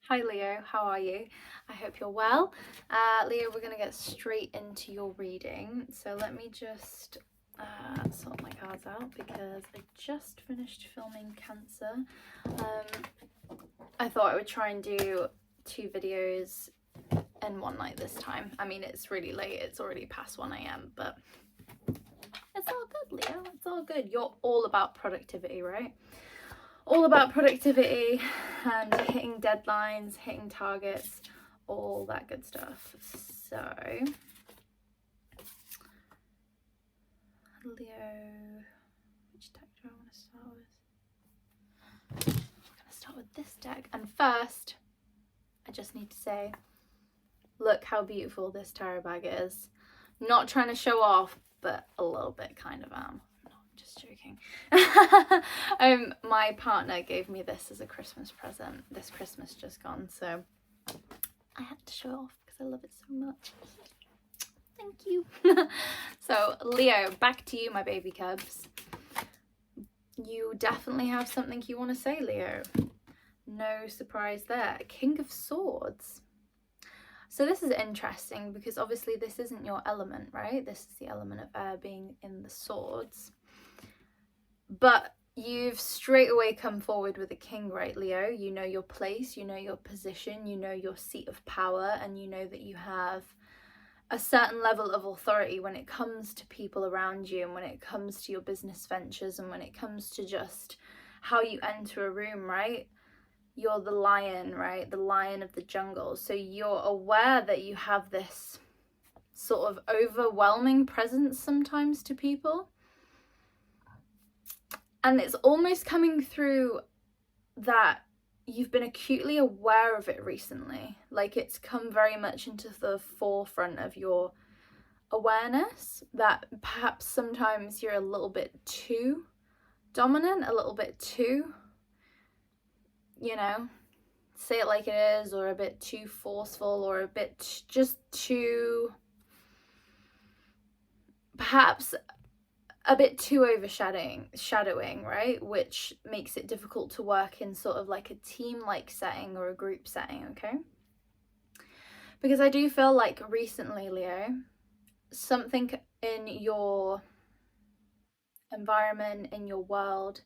Hi Leo, how are you? I hope you're well. Leo, we're going to get straight into your reading. So let me just sort my cards out because I just finished filming Cancer. I thought I would try and do 2 videos in one night this time. I mean, it's really late, it's already past 1 a.m, but it's all good, Leo. It's all good. You're all about productivity, right? All about productivity and hitting deadlines, hitting targets, all that good stuff. So, Leo, which deck do I want to start with? I'm going to start with this deck. And first, I just need to say, look how beautiful this tarot bag is. Not trying to show off, but a little bit kind of am. Just joking. My partner gave me this as a Christmas present this Christmas just gone, so I had to show it off because I love it so much. Thank you. So Leo, back to you, my baby cubs. You definitely have something you want to say, Leo. No surprise there. King of Swords. So this is interesting because obviously this isn't your element, right? This is the element of air being in the swords. But you've straight away come forward with a king, right, Leo? You know your place, you know your position, you know your seat of power, and you know that you have a certain level of authority when it comes to people around you and when it comes to your business ventures and when it comes to just how you enter a room, right? You're the lion, right? The lion of the jungle. So you're aware that you have this sort of overwhelming presence sometimes to people. And it's almost coming through that you've been acutely aware of it recently. Like it's come very much into the forefront of your awareness that perhaps sometimes you're a little bit too dominant, a little bit too, say it like it is, or a bit too forceful, or a bit just too, perhaps a bit too overshadowing, right? Which makes it difficult to work in sort of like a team-like setting or a group setting, okay? Because I do feel like recently, Leo, something in your environment, in your world,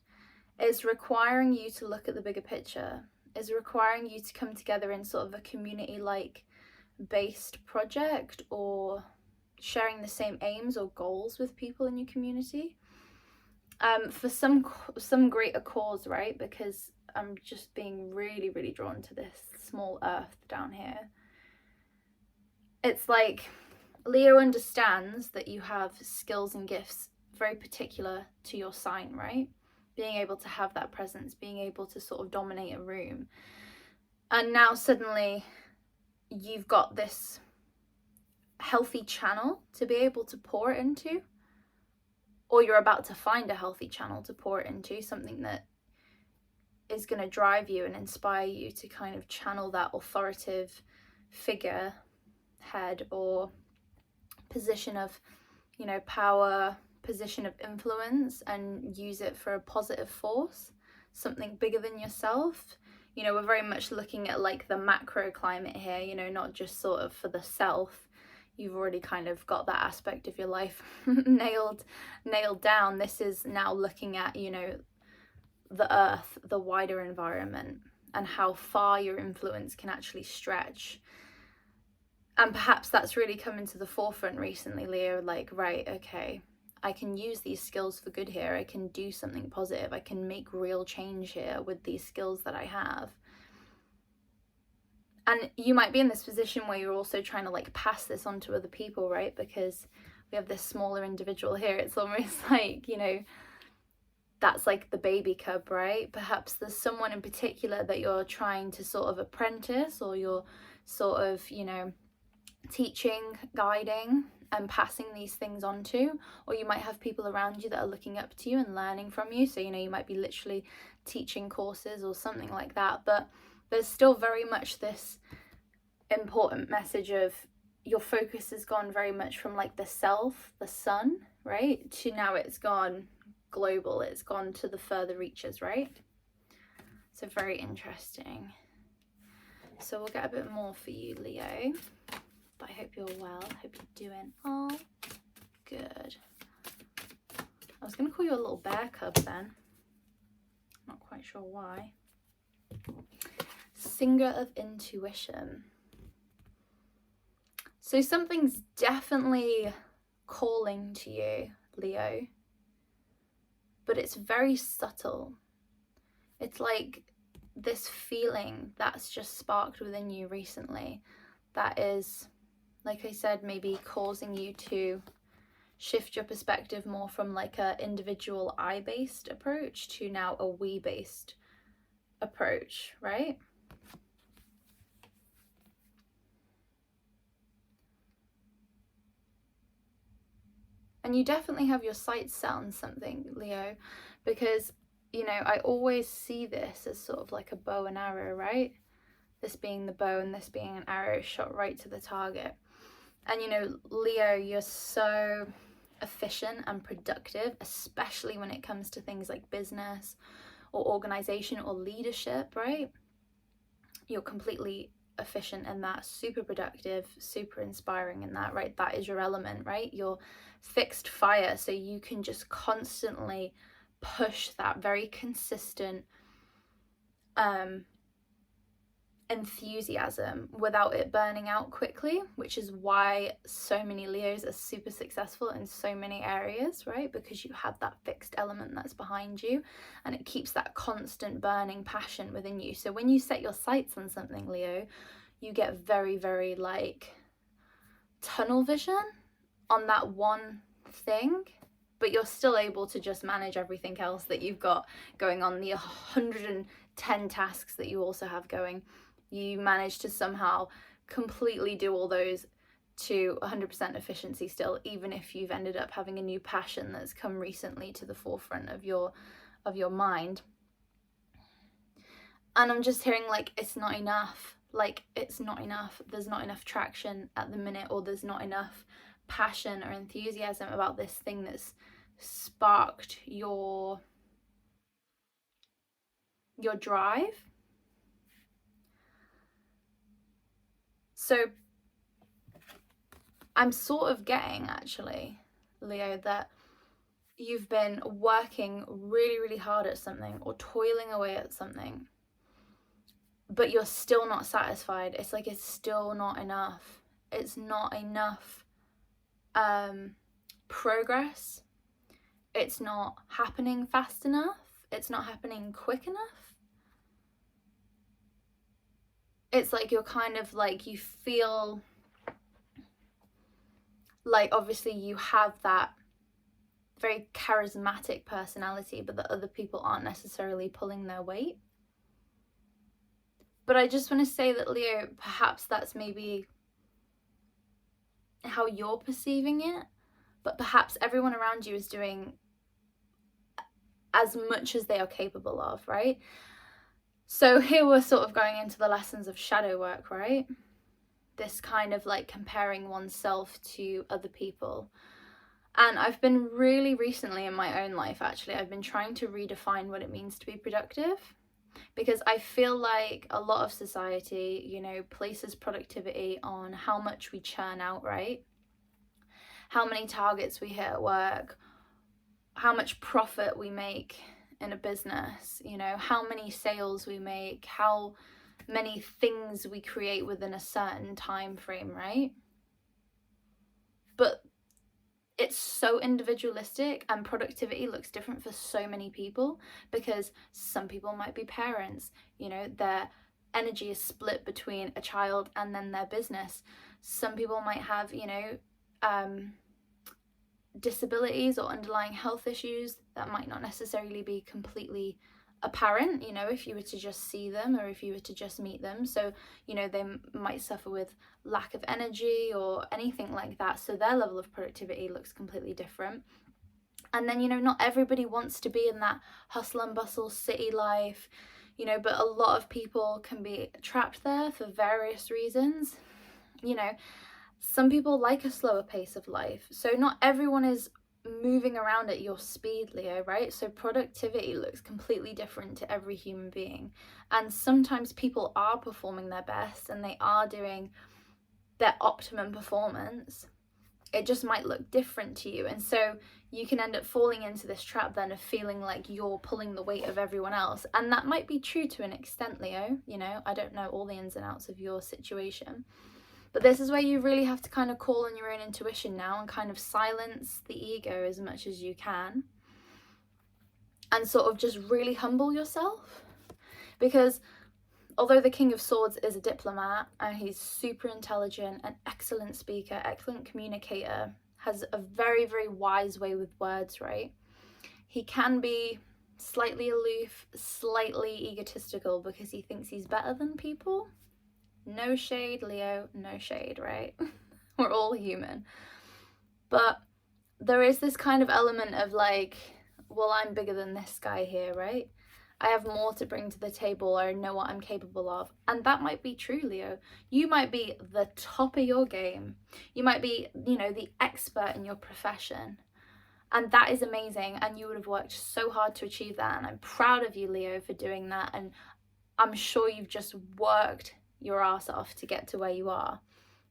is requiring you to look at the bigger picture, is requiring you to come together in sort of a community-like based project, or sharing the same aims or goals with people in your community, for some greater cause, right? Because I'm just being really, really drawn to this small earth down here. It's like Leo understands that you have skills and gifts very particular to your sign, right? Being able to have that presence, being able to sort of dominate a room. And now suddenly you've got this healthy channel to be able to pour it into, or you're about to find a healthy channel to pour it into, something that is going to drive you and inspire you to kind of channel that authoritative figure, head, or position of, power, position of influence, and use it for a positive force, something bigger than yourself. We're very much looking at like the macro climate here, not just sort of for the self. You've already kind of got that aspect of your life nailed down. This is now looking at, the earth, the wider environment, and how far your influence can actually stretch. And perhaps that's really come into the forefront recently, Leo, like, right, okay, I can use these skills for good here. I can do something positive. I can make real change here with these skills that I have. And you might be in this position where you're also trying to like pass this on to other people, right? Because we have this smaller individual here. It's almost like, that's like the baby cub, right? Perhaps there's someone in particular that you're trying to sort of apprentice, or you're sort of, teaching, guiding, and passing these things on to. Or you might have people around you that are looking up to you and learning from you. So, you might be literally teaching courses or something like that. But there's still very much this important message of your focus has gone very much from like the self, the sun, right? To now it's gone global. It's gone to the further reaches, right? So very interesting. So we'll get a bit more for you, Leo. But I hope you're well. Hope you're doing all good. I was going to call you a little bear cub then. Not quite sure why. Singer of intuition. So something's definitely calling to you, Leo. But it's very subtle. It's like this feeling that's just sparked within you recently that is, like I said, maybe causing you to shift your perspective more from like a individual I-based approach to now a we-based approach, right? And you definitely have your sights set on something, Leo, because, you know, I always see this as sort of like a bow and arrow, right? This being the bow and this being an arrow shot right to the target. And, you know, Leo, you're so efficient and productive, especially when it comes to things like business or organization or leadership, right? You're completely efficient in that, super productive, super inspiring in that, right? That is your element, right? You're fixed fire, so you can just constantly push that very consistent enthusiasm without it burning out quickly, which is why so many Leos are super successful in so many areas, right? Because you have that fixed element that's behind you and it keeps that constant burning passion within you. So when you set your sights on something, Leo, you get very, very like tunnel vision on that one thing, but you're still able to just manage everything else that you've got going on, the 110 tasks that you also have going. You manage to somehow completely do all those to 100% efficiency still, even if you've ended up having a new passion that's come recently to the forefront of your mind. And I'm just hearing like it's not enough, like it's not enough, there's not enough traction at the minute, or there's not enough passion or enthusiasm about this thing that's sparked your drive. So I'm sort of getting, actually, Leo, that you've been working really, really hard at something or toiling away at something, but you're still not satisfied. It's like it's still not enough. It's not enough progress. It's not happening fast enough. It's not happening quick enough. It's like you're kind of like, you feel like obviously you have that very charismatic personality, but that other people aren't necessarily pulling their weight. But I just want to say that, Leo, perhaps that's maybe how you're perceiving it, but perhaps everyone around you is doing as much as they are capable of, right? So here we're sort of going into the lessons of shadow work, right? This kind of like comparing oneself to other people. And I've been really recently in my own life, actually, I've been trying to redefine what it means to be productive, because I feel like a lot of society, you know, places productivity on how much we churn out, right? How many targets we hit at work, how much profit we make in a business, you know, how many sales we make, how many things we create within a certain time frame, right? But it's so individualistic, and productivity looks different for so many people, because some people might be parents, you know, their energy is split between a child and then their business. Some people might have, you know, disabilities or underlying health issues that might not necessarily be completely apparent, you know, if you were to just see them or if you were to just meet them. So, you know, they might suffer with lack of energy or anything like that, so their level of productivity looks completely different. And then, you know, not everybody wants to be in that hustle and bustle city life, you know, but a lot of people can be trapped there for various reasons. You know, some people like a slower pace of life, so not everyone is moving around at your speed, Leo, right? So productivity looks completely different to every human being. And sometimes people are performing their best and they are doing their optimum performance. It just might look different to you. And so you can end up falling into this trap then of feeling like you're pulling the weight of everyone else. And that might be true to an extent, Leo. You know, I don't know all the ins and outs of your situation. But this is where you really have to kind of call on your own intuition now and kind of silence the ego as much as you can. And sort of just really humble yourself. Because although the King of Swords is a diplomat and he's super intelligent, an excellent speaker, excellent communicator, has a very, very wise way with words, right? He can be slightly aloof, slightly egotistical because he thinks he's better than people. No shade, Leo, no shade, right? We're all human. But there is this kind of element of like, well, I'm bigger than this guy here, right? I have more to bring to the table, or I know what I'm capable of. And that might be true, Leo. You might be the top of your game. You might be, you know, the expert in your profession. And that is amazing. And you would have worked so hard to achieve that. And I'm proud of you, Leo, for doing that. And I'm sure you've just worked your ass off to get to where you are,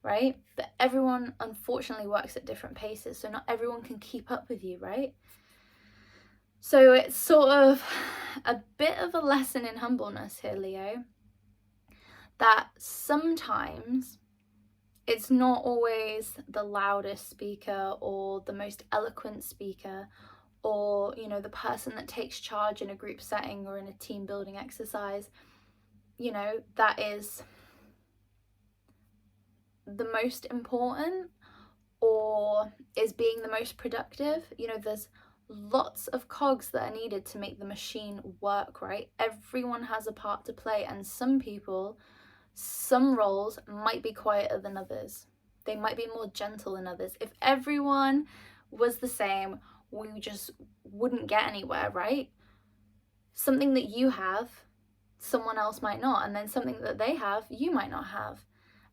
right? But everyone unfortunately works at different paces. So not everyone can keep up with you, right? So it's sort of a bit of a lesson in humbleness here, Leo, that sometimes it's not always the loudest speaker or the most eloquent speaker or, you know, the person that takes charge in a group setting or in a team building exercise, you know, that is the most important or is being the most productive. You know, there's lots of cogs that are needed to make the machine work, right? Everyone has a part to play, and some people, some roles might be quieter than others. They might be more gentle than others. If everyone was the same, we just wouldn't get anywhere, right? Something that you have, someone else might not, and then something that they have, you might not have.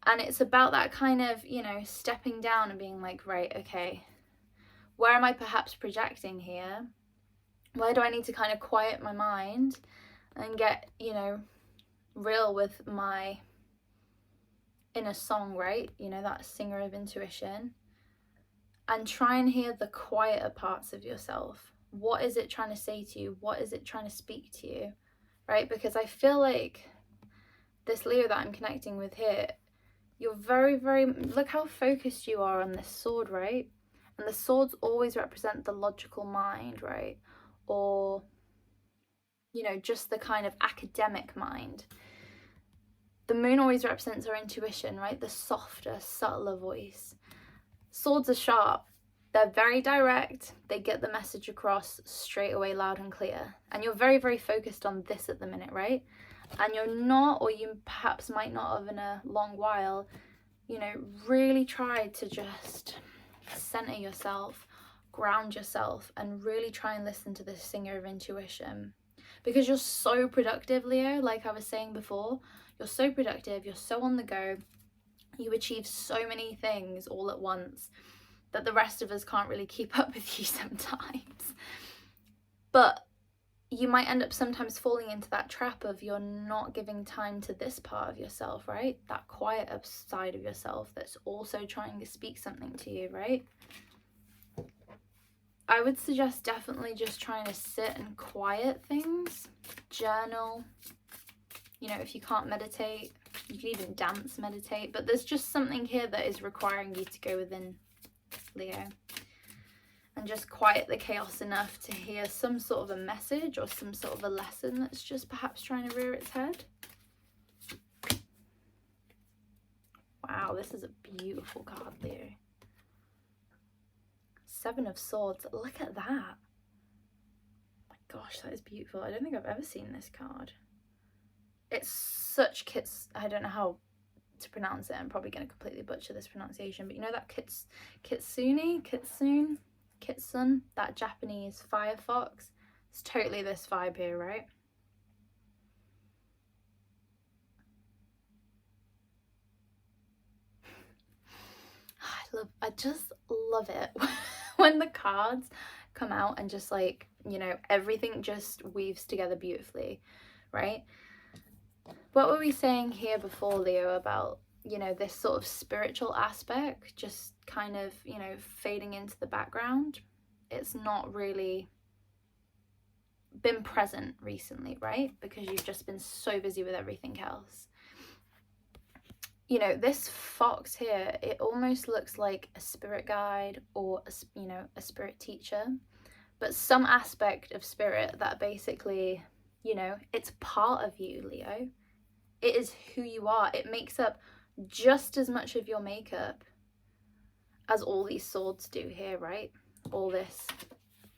And it's about that kind of, you know, stepping down and being like, right, okay, where am I perhaps projecting here? Where do I need to kind of quiet my mind and get, you know, real with my inner song, right? You know, that singer of intuition. And try and hear the quieter parts of yourself. What is it trying to say to you? What is it trying to speak to you? Right? Because I feel like this Leo that I'm connecting with here, you're very, very, look how focused you are on this sword, right? And the swords always represent the logical mind, right? Or, you know, just the kind of academic mind. The moon always represents our intuition, right? The softer, subtler voice. Swords are sharp. They're very direct. They get the message across straight away, loud and clear. And you're very, very focused on this at the minute, right? And you're not, or you perhaps might not have in a long while, you know, really try to just center yourself, ground yourself, and really try and listen to this singer of intuition. Because you're so productive, Leo, like I was saying before. You're so productive, you're so on the go, you achieve so many things all at once that the rest of us can't really keep up with you sometimes. But you might end up sometimes falling into that trap of you're not giving time to this part of yourself, right? That quiet side of yourself that's also trying to speak something to you, right? I would suggest definitely just trying to sit and quiet things, journal. You know, if you can't meditate, you can even dance, meditate, but there's just something here that is requiring you to go within, Leo, and just quiet the chaos enough to hear some sort of a message or some sort of a lesson that's just perhaps trying to rear its head. Wow, this is a beautiful card, Leo. Seven of Swords, look at that. Oh my gosh, that is beautiful. I don't think I've ever seen this card. It's such I don't know how to pronounce it. I'm probably going to completely butcher this pronunciation, but you know that Kitsune, that Japanese fire fox? It's totally this vibe here, right? I just love it when the cards come out and just like, you know, everything just weaves together beautifully, right? What were we saying here before, Leo, about, you know, this sort of spiritual aspect just kind of, you know, fading into the background? It's not really been present recently, right? Because you've just been so busy with everything else. You know, this fox here, it almost looks like a spirit guide or, you know, a spirit teacher, but some aspect of spirit that basically, you know, it's part of you, Leo. It is who you are. It makes up just as much of your makeup as all these swords do here, right? All this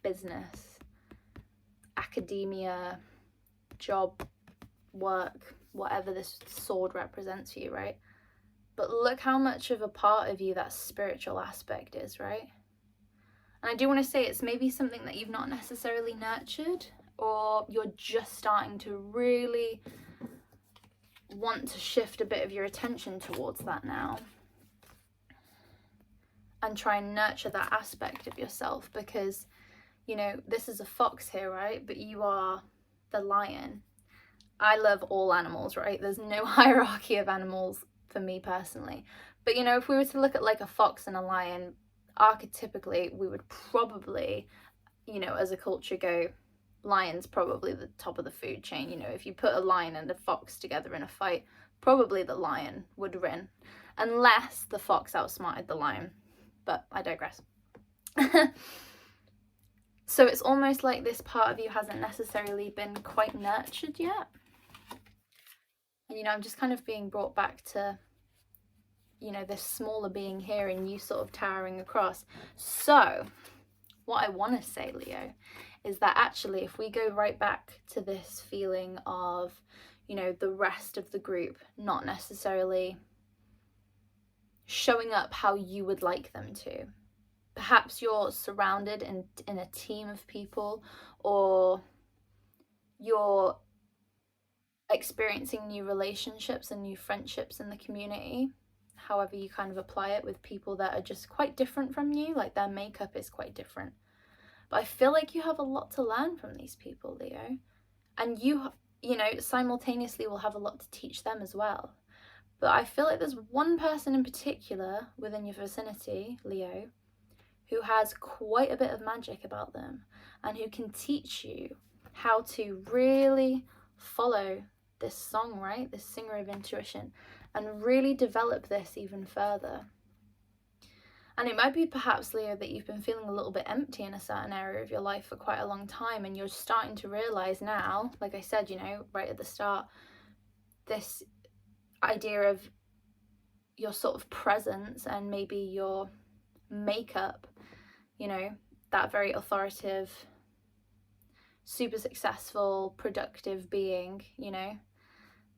business, academia, job, work, whatever this sword represents for you, right? But look how much of a part of you that spiritual aspect is, right? And I do want to say it's maybe something that you've not necessarily nurtured, or you're just starting to really want to shift a bit of your attention towards that now and try and nurture that aspect of yourself, because, you know, this is a fox here, right? But you are the lion. I love all animals, right? There's no hierarchy of animals for me personally. But, you know, if we were to look at like a fox and a lion, archetypically, we would probably, you know, as a culture go, lion's probably the top of the food chain. You know, if you put a lion and a fox together in a fight, probably the lion would win, unless the fox outsmarted the lion. But I digress. So it's almost like this part of you hasn't necessarily been quite nurtured yet. And, you know, I'm just kind of being brought back to, you know, this smaller being here and you sort of towering across. So what I want to say, Leo, is that actually if we go right back to this feeling of, you know, the rest of the group not necessarily showing up how you would like them to. Perhaps you're surrounded in a team of people, or you're experiencing new relationships and new friendships in the community, however you kind of apply it, with people that are just quite different from you, like their makeup is quite different. But I feel like you have a lot to learn from these people, Leo, and you know, simultaneously will have a lot to teach them as well. But I feel like there's one person in particular within your vicinity, Leo, who has quite a bit of magic about them and who can teach you how to really follow this song, right? This singer of intuition, and really develop this even further. And it might be perhaps, Leo, that you've been feeling a little bit empty in a certain area of your life for quite a long time, and you're starting to realize now, like I said, you know, right at the start, this idea of your sort of presence and maybe your makeup, you know, that very authoritative, super successful, productive being, you know,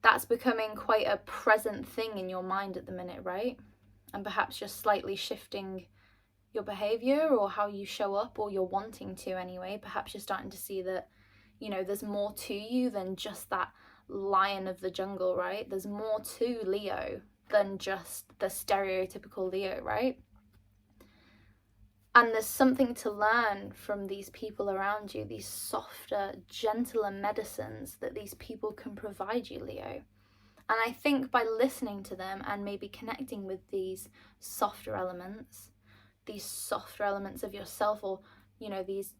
that's becoming quite a present thing in your mind at the minute, right? And perhaps you're slightly shifting your behavior or how you show up, or you're wanting to anyway. Perhaps you're starting to see that, you know, there's more to you than just that lion of the jungle, right? There's more to Leo than just the stereotypical Leo, right? And there's something to learn from these people around you, these softer, gentler medicines that these people can provide you, Leo. And I think by listening to them and maybe connecting with these softer elements of yourself, or, you know, these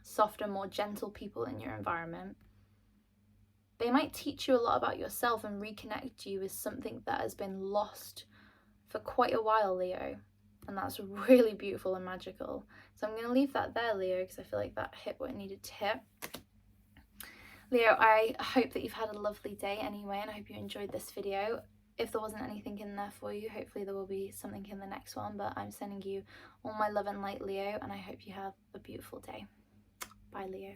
softer, more gentle people in your environment, they might teach you a lot about yourself and reconnect you with something that has been lost for quite a while, Leo. And that's really beautiful and magical. So I'm going to leave that there, Leo, because I feel like that hit what it needed to hit. Leo, I hope that you've had a lovely day anyway, and I hope you enjoyed this video. If there wasn't anything in there for you, hopefully there will be something in the next one, but I'm sending you all my love and light, Leo, and I hope you have a beautiful day. Bye, Leo.